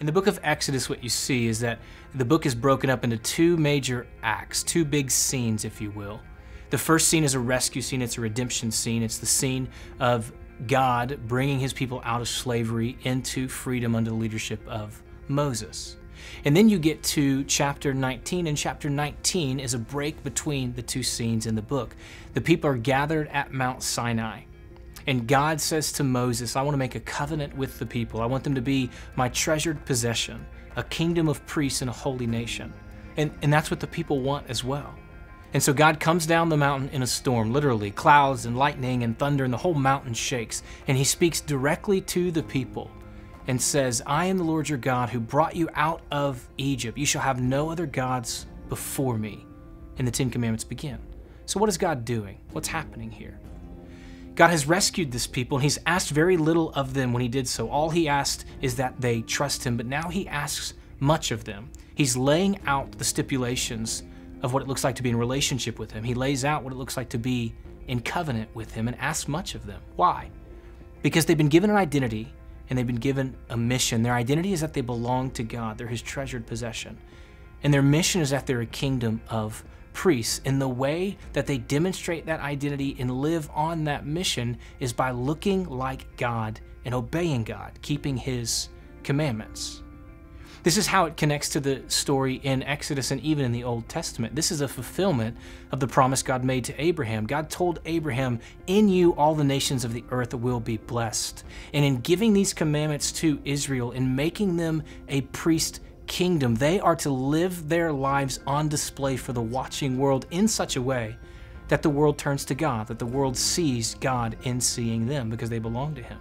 In the book of Exodus, what you see is that the book is broken up into two major acts, two big scenes, if you will. The first scene is a rescue scene. It's a redemption scene. It's the scene of God bringing his people out of slavery into freedom under the leadership of Moses. And then you get to chapter 19, and chapter 19 is a break between the two scenes in the book. The people are gathered at Mount Sinai. And God says to Moses, I want to make a covenant with the people. I want them to be my treasured possession, a kingdom of priests and a holy nation. And that's what the people want as well. And so God comes down the mountain in a storm, literally, clouds and lightning and thunder, and the whole mountain shakes. And he speaks directly to the people and says, I am the Lord your God who brought you out of Egypt. You shall have no other gods before me. And the Ten Commandments begin. So what is God doing? What's happening here? God has rescued this people, and he's asked very little of them when he did so. All he asked is that they trust him, but now he asks much of them. He's laying out the stipulations of what it looks like to be in relationship with him. He lays out what it looks like to be in covenant with him and asks much of them. Why? Because they've been given an identity and they've been given a mission. Their identity is that they belong to God. They're his treasured possession. And their mission is that they're a kingdom of priests. And the way that they demonstrate that identity and live on that mission is by looking like God and obeying God, keeping his commandments. This is how it connects to the story in Exodus and even in the Old Testament. This is a fulfillment of the promise God made to Abraham. God told Abraham, in you all the nations of the earth will be blessed. And in giving these commandments to Israel, in making them a priest kingdom, they are to live their lives on display for the watching world in such a way that the world turns to God, that the world sees God in seeing them because they belong to him.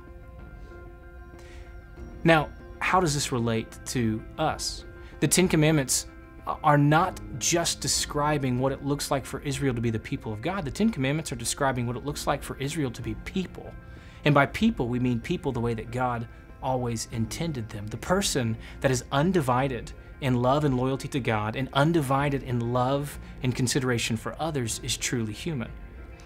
Now, how does this relate to us? The Ten Commandments are not just describing what it looks like for Israel to be the people of God. The Ten Commandments are describing what it looks like for Israel to be people. And by people, we mean people the way that God always intended them. The person that is undivided in love and loyalty to God and undivided in love and consideration for others is truly human.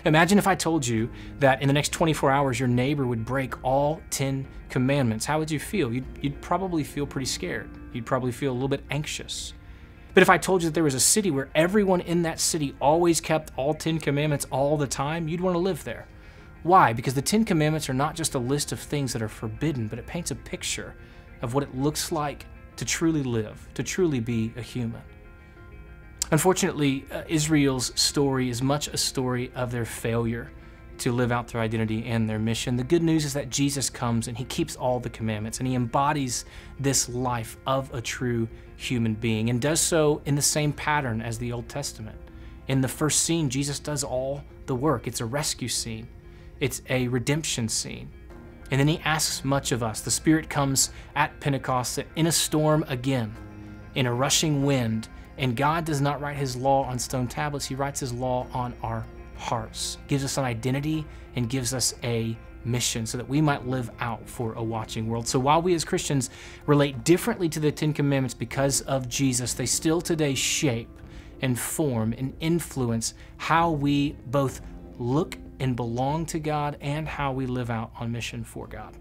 Imagine if I told you that in the next 24 hours your neighbor would break all 10 commandments. How would you feel? You'd probably feel pretty scared. You'd probably feel a little bit anxious. But if I told you that there was a city where everyone in that city always kept all 10 commandments all the time, you'd want to live there. Why? Because the 10 commandments are not just a list of things that are forbidden, but it paints a picture of what it looks like to truly live, to truly be a human. Unfortunately, Israel's story is much a story of their failure to live out their identity and their mission. The good news is that Jesus comes and he keeps all the commandments and he embodies this life of a true human being and does so in the same pattern as the Old Testament. In the first scene, Jesus does all the work. It's a rescue scene. It's a redemption scene. And then he asks much of us. The Spirit comes at Pentecost in a storm again, in a rushing wind. And God does not write his law on stone tablets. He writes his law on our hearts, gives us an identity and gives us a mission so that we might live out for a watching world. So while we as Christians relate differently to the Ten Commandments because of Jesus, they still today shape and form and influence how we both look and belong to God and how we live out on mission for God.